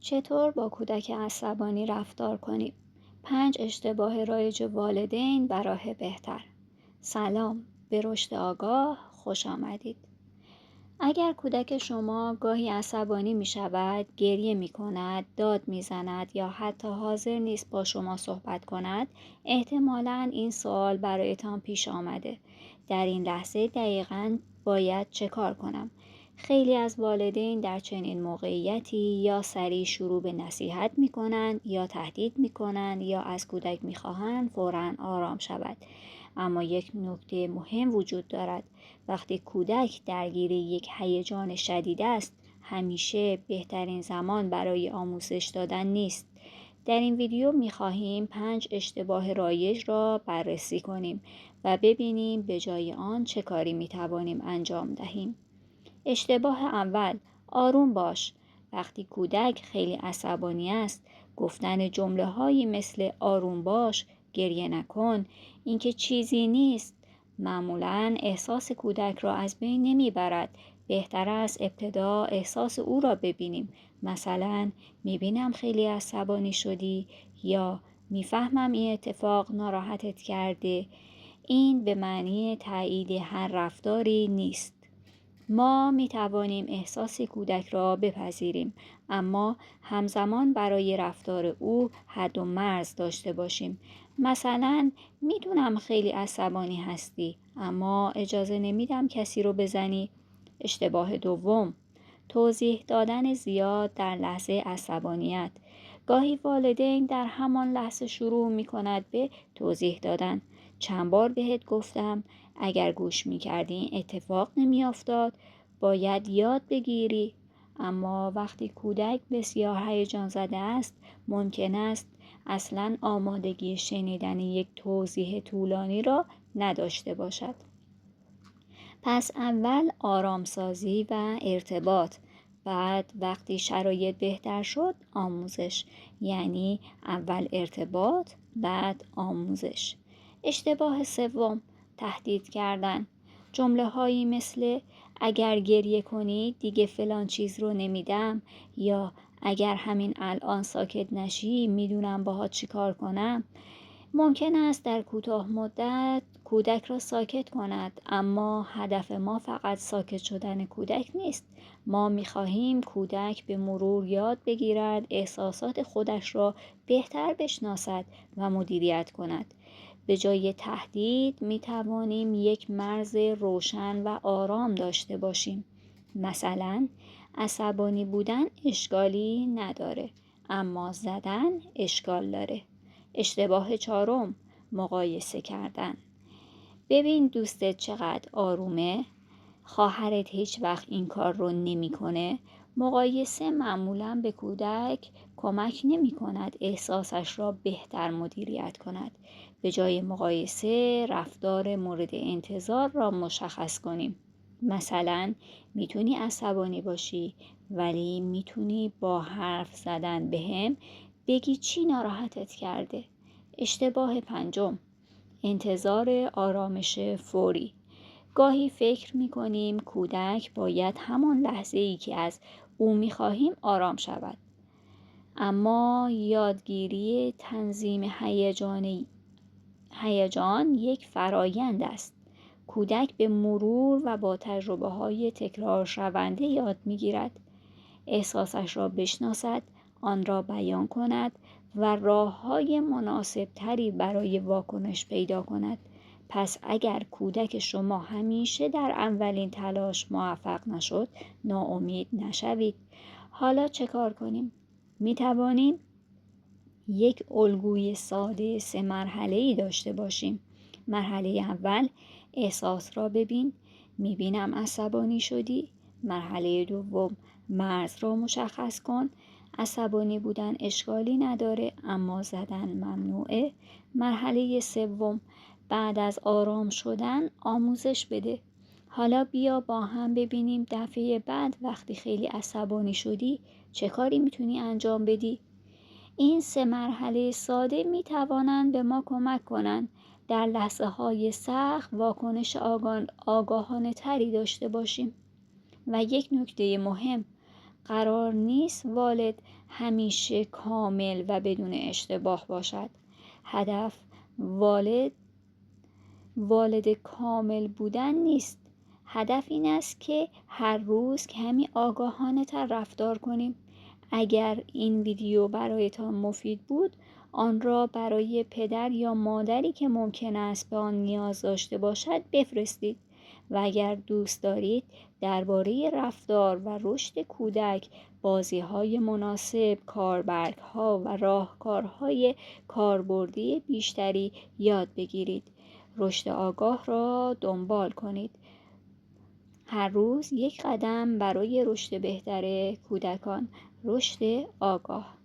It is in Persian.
چطور با کودک عصبانی رفتار کنیم؟ 5 اشتباه رایج والدین برای بهتر. سلام، به رشد آگاه خوش آمدید. اگر کودک شما گاهی عصبانی می شود، گریه می کند، داد می زند یا حتی حاضر نیست با شما صحبت کند، احتمالاً این سوال برایتان پیش آمده. در این لحظه دقیقاً باید چه کار کنم؟ خیلی از والدین در چنین موقعیتی یا سریع شروع به نصیحت می کنند یا تهدید می کنند یا از کودک می خواهند فوراً آرام شود. اما یک نکته مهم وجود دارد. وقتی کودک درگیر یک هیجان شدید است، همیشه بهترین زمان برای آموزش دادن نیست. در این ویدیو می‌خواهیم 5 اشتباه رایج را بررسی کنیم و ببینیم به جای آن چه کاری می‌توانیم انجام دهیم. اشتباه اول، آروم باش. وقتی کودک خیلی عصبانی است، گفتن جمله‌هایی مثل آروم باش، گریه نکن، اینکه چیزی نیست، معمولاً احساس کودک را از بین نمیبرد. بهتر است ابتدا احساس او را ببینیم. مثلا میبینم خیلی عصبانی شدی یا میفهمم این اتفاق ناراحتت کرده. این به معنی تایید هر رفتاری نیست. ما می توانیم احساس کودک را بپذیریم، اما همزمان برای رفتار او حد و مرز داشته باشیم. مثلا میدونم خیلی عصبانی هستی، اما اجازه نمیدم کسی رو بزنی. اشتباه دوم، توضیح دادن زیاد در لحظه عصبانیت. گاهی والدین در همان لحظه شروع می کند به توضیح دادن. چند بار بهت گفتم اگر گوش می کردی این اتفاق نمی افتاد، باید یاد بگیری. اما وقتی کودک بسیار هیجان زده است، ممکن است اصلاً آمادگی شنیدن یک توضیح طولانی را نداشته باشد. پس اول آرامسازی و ارتباط، بعد وقتی شرایط بهتر شد آموزش. یعنی اول ارتباط، بعد آموزش. اشتباه سوم، تهدید کردن. جمله هایی مثل اگر گریه کنی دیگه فلان چیز رو نمیدم، یا اگر همین الان ساکت نشی میدونم باهات چی کار کنم. ممکن است در کوتاه مدت کودک را ساکت کند، اما هدف ما فقط ساکت شدن کودک نیست. ما می‌خواهیم کودک به مرور یاد بگیرد احساسات خودش را بهتر بشناسد و مدیریت کند. به جای تهدید می‌توانیم یک مرز روشن و آرام داشته باشیم. مثلا عصبانی بودن اشکالی نداره، اما زدن اشکال داره. اشتباه چهارم، مقایسه کردن. ببین دوستت چقدر آرومه، خواهرت هیچ وقت این کار رو نمی‌کنه. مقایسه معمولاً به کودک کمک نمی کند احساسش را بهتر مدیریت کند. به جای مقایسه رفتار مورد انتظار را مشخص کنیم. مثلا میتونی عصبانی باشی، ولی میتونی با حرف زدن بهم بگی چی ناراحتت کرده. اشتباه پنجم، انتظار آرامش فوری. گاهی فکر می‌کنیم کودک باید همان لحظه‌ای که از او می‌خواهیم آرام شود. اما یادگیری تنظیم هیجان یک فرایند است. کودک به مرور و با تجربه‌های تکرار شونده یاد می‌گیرد. احساسش را بشناسد، آن را بیان کند و راه‌های مناسب‌تری برای واکنش پیدا کند. پس اگر کودک شما همیشه در اولین تلاش موفق نشد، ناامید نشوید. حالا چه کار کنیم؟ می توانیم یک الگوی ساده 3 مرحله‌ای داشته باشیم. مرحله اول، احساس را ببین. می‌بینم عصبانی شدی. مرحله دوم، مرز را مشخص کن. عصبانی بودن اشکالی نداره، اما زدن ممنوعه. مرحله سوم، بعد از آرام شدن آموزش بده. حالا بیا با هم ببینیم دفعه بعد وقتی خیلی عصبانی شدی چه کاری میتونی انجام بدی. این 3 مرحله ساده می توانند به ما کمک کنند در لحظه های سخت واکنش آگاهانه تری داشته باشیم. و یک نکته مهم، قرار نیست والد همیشه کامل و بدون اشتباه باشد. هدف والد کامل بودن نیست. هدف این است که هر روز کمی آگاهانه تر رفتار کنیم. اگر این ویدیو برایتان مفید بود، آن را برای پدر یا مادری که ممکن است به آن نیاز داشته باشد بفرستید. و اگر دوست دارید درباره رفتار و رشد کودک، بازی‌های مناسب، کاربردها و راهکارهای کاربردی بیشتری یاد بگیرید، رشد آگاه را دنبال کنید. هر روز یک قدم برای رشد بهتر کودکان. رشد آگاه.